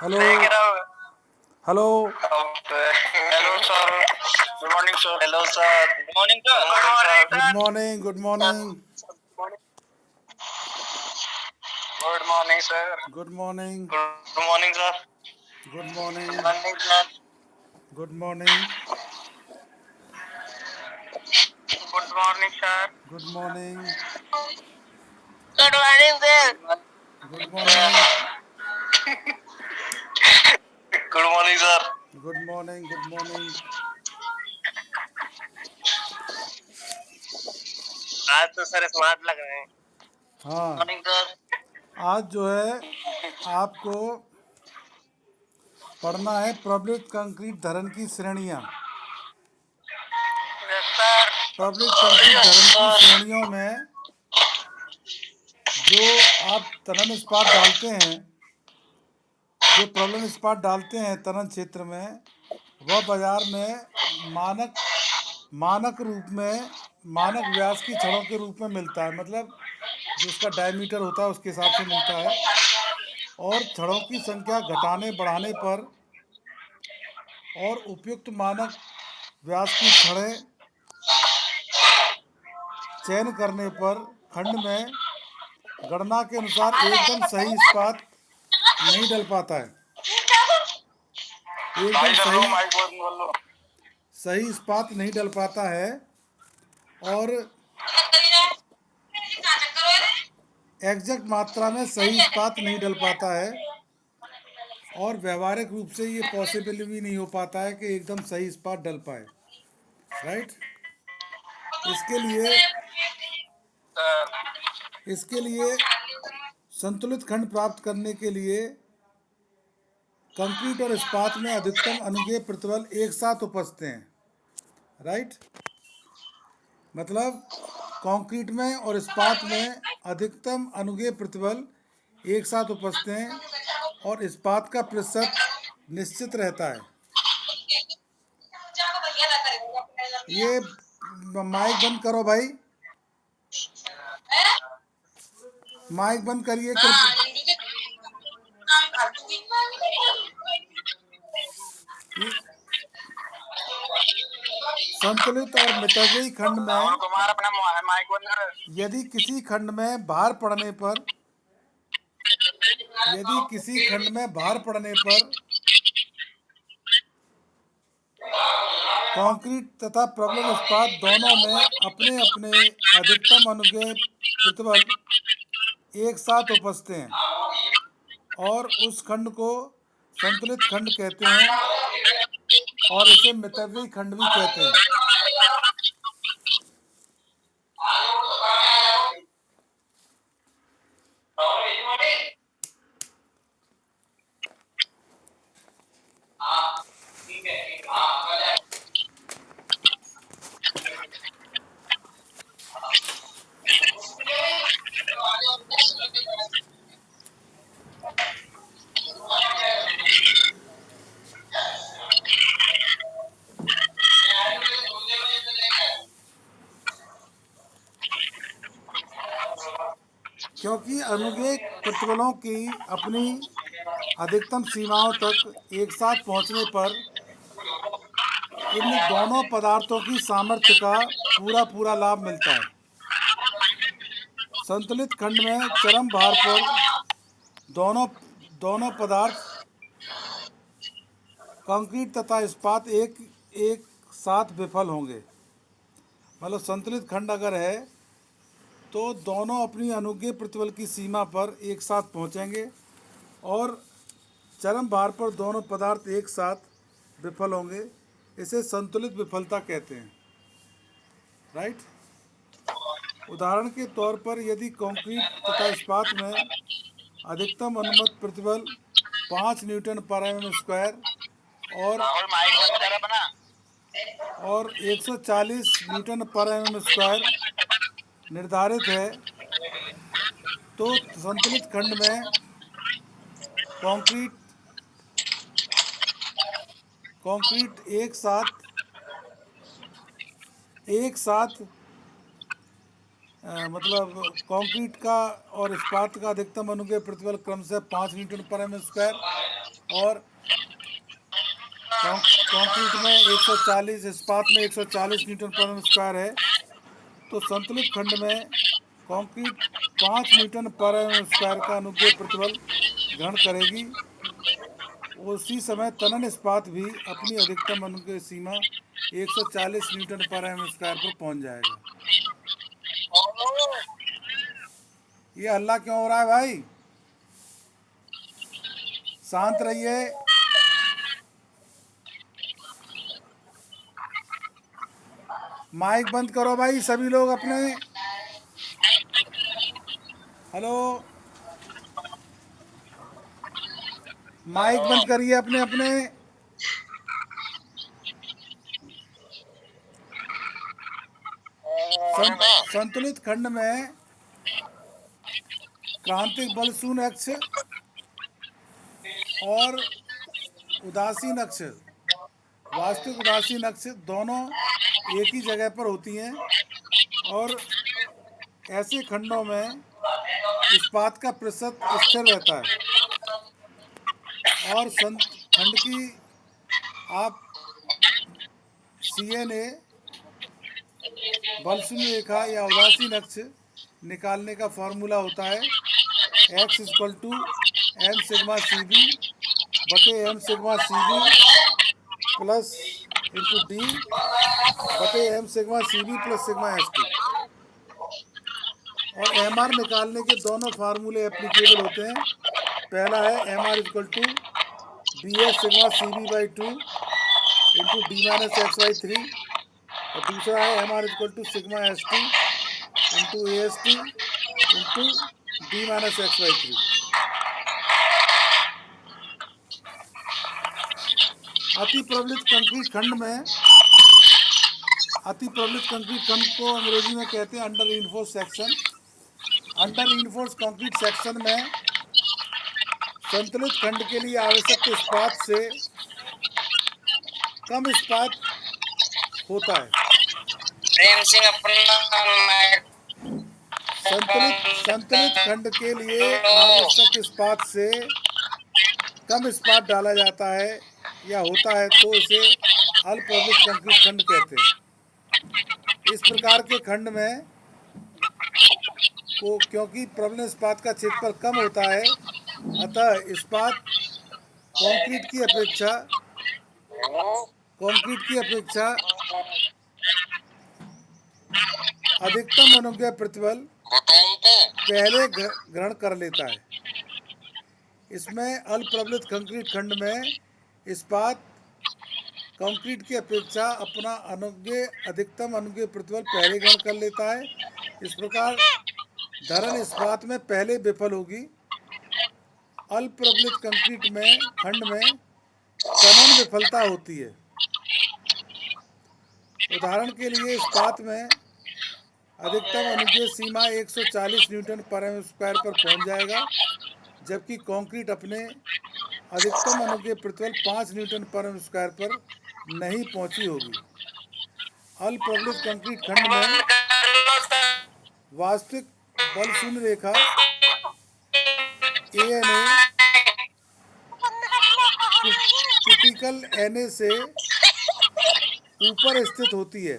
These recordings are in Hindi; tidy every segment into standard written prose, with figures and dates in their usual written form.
Hello. take it out. Hello. Okay. Hello, sir. Good morning, sir. Hello, sir. Good morning, sir. Good morning, good sir. Morning, good morning, Good morning, sir. Good morning, Good morning, sir. Good Good morning, morning, sir. Good morning, Good morning, sir. Good morning, Good morning, sir. Good morning, Good morning, sir. Good morning, good morning. आज तो सर स्मार्ट लग रहे हैं। हाँ, मॉर्निंग सर। आज जो है आपको पढ़ना है प्रबलित कंक्रीट धरन की श्रेणियाँ। Yes sir. प्रबलित कंक्रीट यस धरन की सर। श्रेणियों में जो आप तनन इस्पात डालते हैं, जो प्रबलन इस्पात डालते हैं तनन क्षेत्र में, वह बाजार में मानक रूप में मानक व्यास की छड़ों के रूप में मिलता है। मतलब जो उसका डायमीटर होता है उसके हिसाब से मिलता है। और छड़ों की संख्या घटाने बढ़ाने पर और उपयुक्त मानक व्यास की छड़ें चयन करने पर खंड में गणना के अनुसार एकदम सही इस्पात नहीं डल पाता है। एकदम सही इस्पात नहीं डल पाता है और एग्जैक्ट मात्रा में सही इस्पात नहीं डल पाता है और व्यवहारिक रूप से ये पॉसिबल भी नहीं हो पाता है कि एकदम सही इस्पात डल पाए। राइट। इसके लिए इसके लिए संतुलित खंड प्राप्त करने के लिए कंक्रीट और इस्पात में अधिकतम अनुमेय प्रतिबल एक साथ उपजते हैं। राइट। मतलब कंक्रीट में और इस्पात में अधिकतम अनुमेय प्रतिबल एक साथ उपजते हैं और इस्पात का प्रतिशत निश्चित रहता है। ये माइक बंद करो भाई, माइक बंद करिए संतुलित और मितव्ययी खंड में यदि किसी खंड में भार पड़ने पर कंक्रीट तथा प्रबलन इस्पात दोनों में अपने अपने अधिकतम अनुमेय प्रतिबल एक साथ उपजते हैं और उस खंड को संतुलित खंड कहते हैं और इसे मितव्ययी खंड भी कहते हैं। क्योंकि अनुमेय प्रतिबलों की अपनी अधिकतम सीमाओं तक एक साथ पहुंचने पर इन दोनों पदार्थों की सामर्थ्य का पूरा लाभ मिलता है। संतुलित खंड में चरम भार पर दोनों दोनों पदार्थ कंक्रीट तथा इस्पात एक साथ विफल होंगे। मतलब संतुलित खंड अगर है तो दोनों अपनी अनुमेय प्रतिबल की सीमा पर एक साथ पहुंचेंगे और चरम भार पर दोनों पदार्थ एक साथ विफल होंगे। इसे संतुलित विफलता कहते हैं। राइट। उदाहरण के तौर पर यदि कंक्रीट तथा इस्पात में अधिकतम अनुमत प्रतिबल 5 न्यूटन पर एम स्क्वायर और 140 न्यूटन पर एम स्क्वायर निर्धारित है तो संतुलित खंड में कंक्रीट कंक्रीट एक साथ मतलब कंक्रीट का और इस्पात का अधिकतम अनुदैर्ध्य प्रतिबल क्रमशः 5 न्यूटन पर एम स्क्वायर और कंक्रीट में 140, इस्पात में 140 न्यूटन पर एम स्क्वायर है, तो संतुलित खंड में कंक्रीट 5 न्यूटन पर एम स्क्वायर का अनुदैर्ध्य प्रतिबल ग्रहण करेगी। उसी समय तनन इस्पात भी अपनी अधिकतम अनुदैर्ध्य सीमा 140 न्यूटन पर एम स्क्वायर पर पहुंच जाएगा। ये हल्ला क्यों हो रहा है भाई? शांत रहिए। माइक बंद करो भाई सभी लोग अपने। हेलो, माइक बंद करिए अपने अपने। संतुलित खंड में क्रांतिक बल शून्य अक्ष और उदासीन अक्ष, वास्तविक उदासीन अक्ष दोनों एक ही जगह पर होती हैं और ऐसे खंडों में इस्पात का प्रतिशत स्थिर रहता है और खंड की आप CNA बल शून्य रेखा या उदासीन अक्ष निकालने का फॉर्मूला होता है x = m सिग्मा CB बटे m sigma CB plus into D बटे m sigma CB plus sigma ST। और MR निकालने के दोनों फार्मूले एप्लीकेबल होते हैं। पहला है MR = BS sigma CB/2 into D-XY3 और दूसरा है MR = sigma ST into AST into D-XY3। अति प्रबलित कंक्रीट खंड को अंग्रेजी में कहते हैं under reinforced section. Under reinforced concrete section में संतुलित खंड के लिए आवश्यक इस्पात से कम इस्पात होता है। संतुलित खंड के लिए आवश्यक इस्पात से कम इस्पात डाला जाता है या होता है तो इसे अल्पप्रबलित कंक्रीट खंड कहते हैं। इस प्रकार के खंड में क्योंकि प्रबलन इस्पात का क्षेत्रफल कम होता है, अतः इस्पात कंक्रीट की अपेक्षा अधिकतम अनुदैर्ध्य प्रतिबल पहले ग्रहण कर लेता है। इसमें अल्पप्रबलित कंक्रीट खंड में इस्पात कंक्रीट की अपेक्षा अपना अधिकतम अनुदैर्ध्य प्रतिबल पहले ग्रहण कर लेता है। इस प्रकार धरन इस्पात में पहले विफल होगी। अल्पप्रबलित कंक्रीट में खंड में तनन विफलता होती है। उदाहरण के लिए इस्पात में अधिकतम अनुदैर्ध्य सीमा 140 न्यूटन पर एम स्क्वायर पर पहुंच जाएगा, जबकि कंक्रीट अपने अधिकतम अनुदैर्ध्य प्रतिबल 5 न्यूटन पर एम स्क्वायर पर नहीं पहुंची होगी। अल्पप्रबलित कंक्रीट खंड में वास्तविक बल शून्य रेखा ANA क्रिटिकल NA से ऊपर स्थित होती है।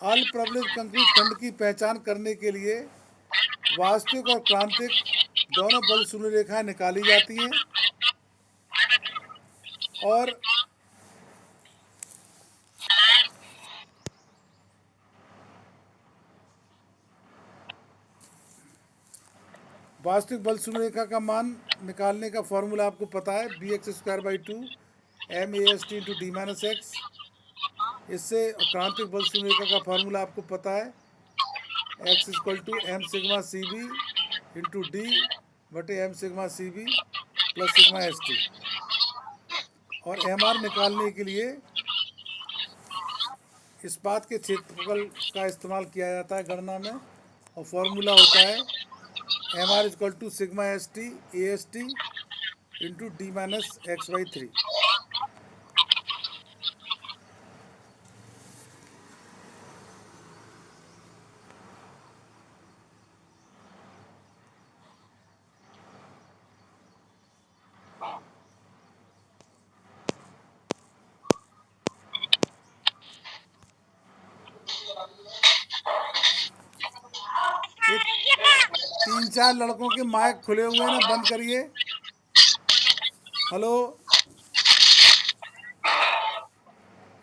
अल्पप्रबलित कंक्रीट खंड की पहचान करने के लिए वास्तविक और क्रांतिक दोनों बल शून्य रेखाएं निकाली जाती हैं और वास्तविक बल शून्य रेखा का मान निकालने का फॉर्मूला आपको पता है bx² / 2 MAST इंटू D-x। इससे क्रांतिक बल शून्य रेखा का फॉर्मूला आपको पता है x = m sigma CB into D बटे m sigma CB plus sigma ST। और MR निकालने के लिए इस्पात के क्षेत्रफल का इस्तेमाल किया जाता है गणना में और फॉर्मूला होता है MR = sigma ST AST into D-XY3। चार लड़कों के माइक खुले हुए हैं ना, बंद करिए। हेलो।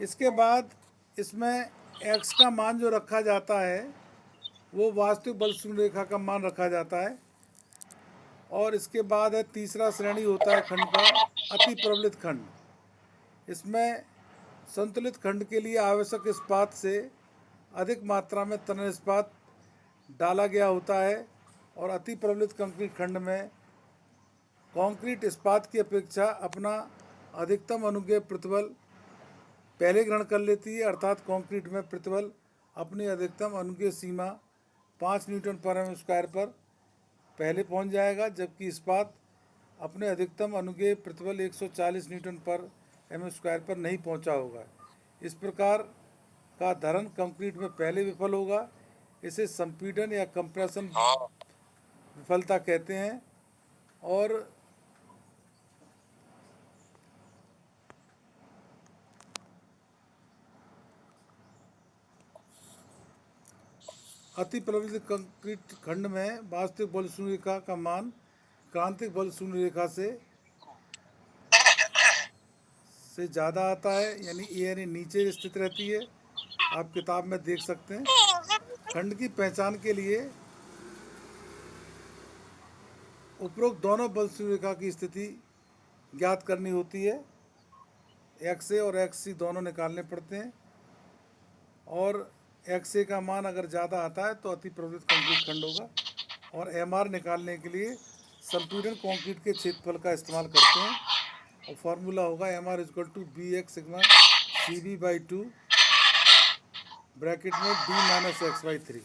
इसके बाद इसमें x का मान जो रखा जाता है वो वास्तविक बल शून्य रेखा का मान रखा जाता है। और इसके बाद है तीसरा श्रेणी होता है खंड का अति प्रबलित खंड। इसमें संतुलित खंड के लिए आवश्यक इस्पात से अधिक मात्रा में तनन इस्पात डाला गया होता है। और अति प्रबलित कंक्रीट खंड में कंक्रीट इस्पात की अपेक्षा अपना अधिकतम अनुज्ञेय प्रतिबल पहले ग्रहण कर लेती है, अर्थात कंक्रीट में प्रतिबल अपनी अधिकतम अनुज्ञेय सीमा 5 न्यूटन पर एम स्क्वायर पर पहले पहुंच जाएगा, जबकि इस्पात अपने अधिकतम अनुज्ञेय प्रतिबल 140 न्यूटन पर एम स्क्वायर पर नहीं पहुंचा होगा। इस प्रकार का धरण कंक्रीट में पहले विफल होगा। इसे संपीड़न या कंप्रेशन विफलता कहते हैं। और अति प्रबलित कंक्रीट खंड में वास्तविक बल शून्य रेखा का मान क्रांतिक बल शून्य रेखा से ज़्यादा आता है, यानी नीचे स्थित रहती है। आप किताब में देख सकते हैं। खंड की पहचान के लिए उपरोक्त दोनों बल शून्य रेखा की स्थिति ज्ञात करनी होती है। एक्स ए और एक्स सी दोनों निकालने पड़ते हैं। और एक्स ए का मान अगर ज़्यादा आता है तो अति प्रबलित कंक्रीट खंड होगा। और एम आर निकालने के लिए संपीड़न कंक्रीट के क्षेत्रफल का इस्तेमाल करते हैं। और फार्मूला होगा M R is equal to B X sigma C B by 2 bracket में डी माइनस एक्स बाई 3।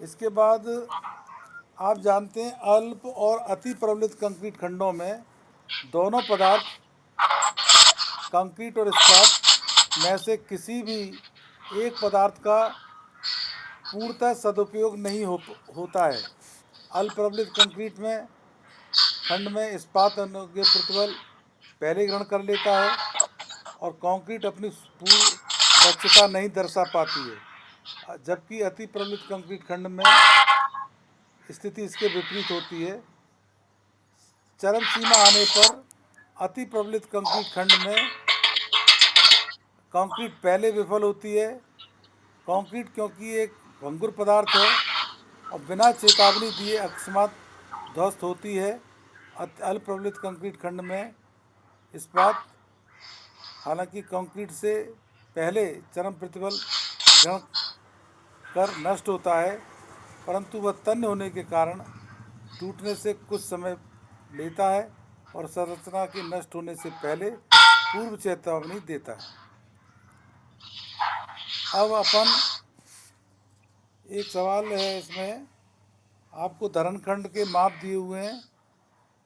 इसके बाद आप जानते हैं अल्प और अति प्रबलित कंक्रीट खंडों में दोनों पदार्थ कंक्रीट और इस्पात में से किसी भी एक पदार्थ का पूर्णतः सदुपयोग नहीं होता है। अल्प प्रबलित कंक्रीट में खंड में इस्पात अनुज्ञेय प्रतिबल पहले ग्रहण कर लेता है और कंक्रीट अपनी पूर्ण दक्षता नहीं दर्शा पाती है, जबकि अति प्रबलित कंक्रीट खंड में स्थिति इसके विपरीत होती है। चरम सीमा आने पर अति प्रबलित कंक्रीट खंड में कंक्रीट पहले विफल होती है। कंक्रीट क्योंकि एक भंगुर पदार्थ है और बिना चेतावनी दिए अकस्मात ध्वस्त होती है। अल्प प्रबलित कंक्रीट खंड में इस्पात हालांकि कंक्रीट से पहले चरम प्रतिबल ग्रहण कर नष्ट होता है, परंतु वह तन्य होने के कारण टूटने से कुछ समय लेता है और संरचना के नष्ट होने से पहले पूर्व चेतावनी देता है। अब अपन एक सवाल है, इसमें आपको धरणखंड के माप दिए हुए हैं।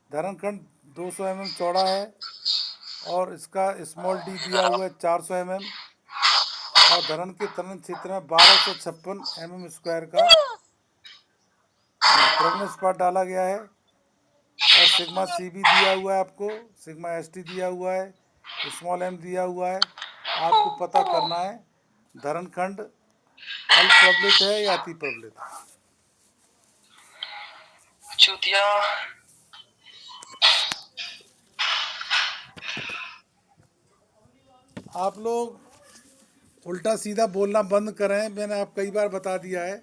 धरणखंड 200 mm चौड़ा है और इसका स्मॉल डी दिया हुआ है 400 mm और धरण के तनन क्षेत्र में 1256 mm स्क्वायर का प्रबलन इस्पात डाला गया है। और सिग्मा सी बी दिया हुआ है आपको, सिग्मा एस टी दिया हुआ है, स्मॉल एम दिया हुआ है। आपको पता करना है धरणखंड अल्प प्रबलित है या अति प्रबलित। चूतिया आप लोग उल्टा सीधा बोलना बंद करें। मैंने आप कई बार बता दिया है,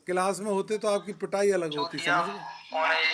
क्लास में होते तो आपकी पिटाई अलग होती, समझ गए।